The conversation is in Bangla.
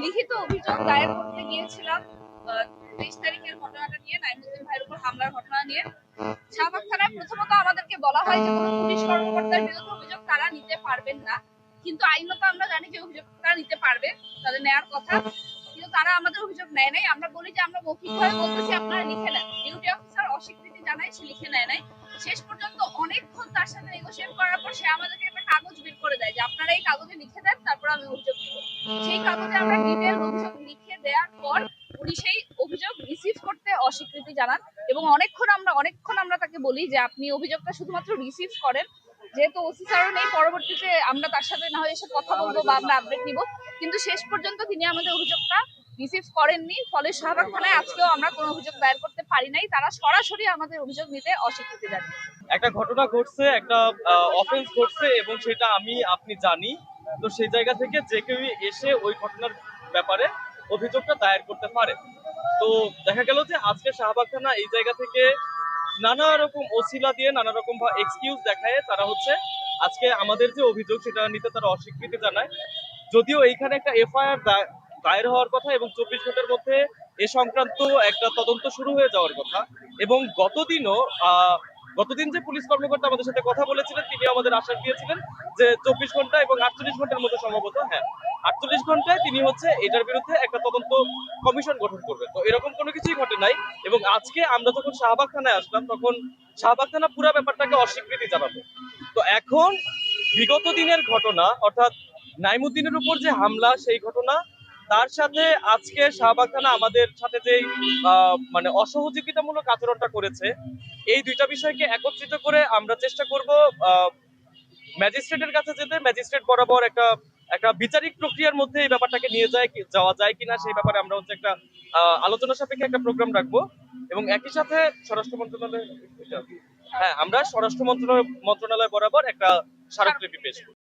লিখিত অভিযোগ দায়ের করতে গিয়েছিলাম 23 তারিখের ঘটনাটা নিয়ে, নাইমুদ্দিন ভাইয়ের উপর হামলার ঘটনা নিয়ে। শাহবাগ থানায় প্রথমত আমাদেরকে বলা হয় যে কোনো পুলিশ কর্মকর্তার বিরুদ্ধে অভিযোগ তারা নিতে পারবেন না, কিন্তু আইনত আমরা জানি যে অভিযোগ তারা নিতে পারবে, তাদের নেয়ার কথা, কিন্তু তারা আমাদের অভিযোগ নেয় নাই। আমরা বলি যে আমরা মৌখিকভাবে বলতেছি আপনারা লিখে নেন, ডিউটি অফিসার অস্বীকৃতি জানায়, সে লিখে নেয় নাই। শেষ পর্যন্ত অনেকক্ষণ তার সাথে নেগোশিয়েট করার পর সে আমাদেরকে একটা কাগজ বের করে দেয় যে আপনারা এই কাগজে লিখে দেন, তারপর আমি অভিযোগ দিব। সেই কাগজে আমরা ডিটেইল অভিযোগ লিখে দেওয়ার পর উনি সেই অভিযোগ রিসিভ করতে অস্বীকৃতি জানান এবং অনেকক্ষণ আমরা তাকে বলি যে আপনি অভিযোগটা শুধুমাত্র রিসিভ করেন, যেহেতু ওসি স্যারও নেই, পরবর্তীতে আমরা তার সাথে না হয় এসে কথা বলবো বা আমরা আপডেট নিব, কিন্তু শেষ পর্যন্ত তিনি আমাদের অভিযোগটা রিসিভ করেননি। ফলে শাহবাগ থানায় আজকেও আমরা কোনো অভিযোগ দায়ের করতে পারি নাই, তারা সরাসরি আমাদের অভিযোগ নিতে অস্বীকৃতি জানিয়েছে। একটা ঘটনা ঘটছে, একটা অফেন্স ঘটছে এবং সেটা আপনি জানি, তো সেই জায়গা থেকে যে কেউ এসে ওই ঘটনার ব্যাপারে অভিযোগটা দায়ের করতে পারে। তো দেখা গেল যে আজকে শাহবাগ থানা এই জায়গা থেকে নানা রকম ওসিলা দিয়ে নানা রকম এক্সকিউজ দেখায় তারা আজকে আমাদের যে অভিযোগ সেটা নিতে তারা অস্বীকৃতি জানায়। যদিও এইখানে একটা এফআইআর দায়ের হওয়ার কথা এবং 24 ঘন্টার মধ্যে এ সংক্রান্ত একটা তদন্ত শুরু হয়ে যাওয়ার কথা, এবং গতদিন যে পুলিশ কর্মকর্তা আমাদের সাথে কথা বলেছিলেন তিনি আমাদের আশ্বাস দিয়েছিলেন যে 24 ঘন্টা এবং 48 ঘন্টার মধ্যে সম্ভবত 48 ঘন্টায় তিনি এটার বিরুদ্ধে একটা তদন্ত কমিশন গঠন করবেন। তো এরকম কোনো কিছুই ঘটে নাই, এবং আজকে আমরা যখন শাহবাগ থানায় আসলাম তখন শাহবাগ থানা পুরো ব্যাপারটাকে অস্বীকৃতি জানাবো। তো এখন বিগত দিনের ঘটনা, অর্থাৎ নাইমুদ্দিনের উপর যে হামলা সেই ঘটনা, তার সাথে আজকে শাহবাগ থানা আমাদের সাথে যে মানে অসহযোগিতামূলক আচরণটা করেছে, এই দুইটা বিষয়কে একত্রিত করে আমরা চেষ্টা করব ম্যাজিস্ট্রেটের কাছে যেতে, ম্যাজিস্ট্রেট বরাবর একটা বিচারিক প্রক্রিয়ার মধ্যে এই ব্যাপারটাকে নিয়ে যাওয়া যায় কিনা সেই ব্যাপারে আমরা একটা আলোচনা সাপেক্ষে একটা প্রোগ্রাম রাখবো, এবং একই সাথে স্বরাষ্ট্র মন্ত্রণালয় আমরা স্বরাষ্ট্র মন্ত্রণালয় বরাবর একটা স্মারকলিপি পেশ করব।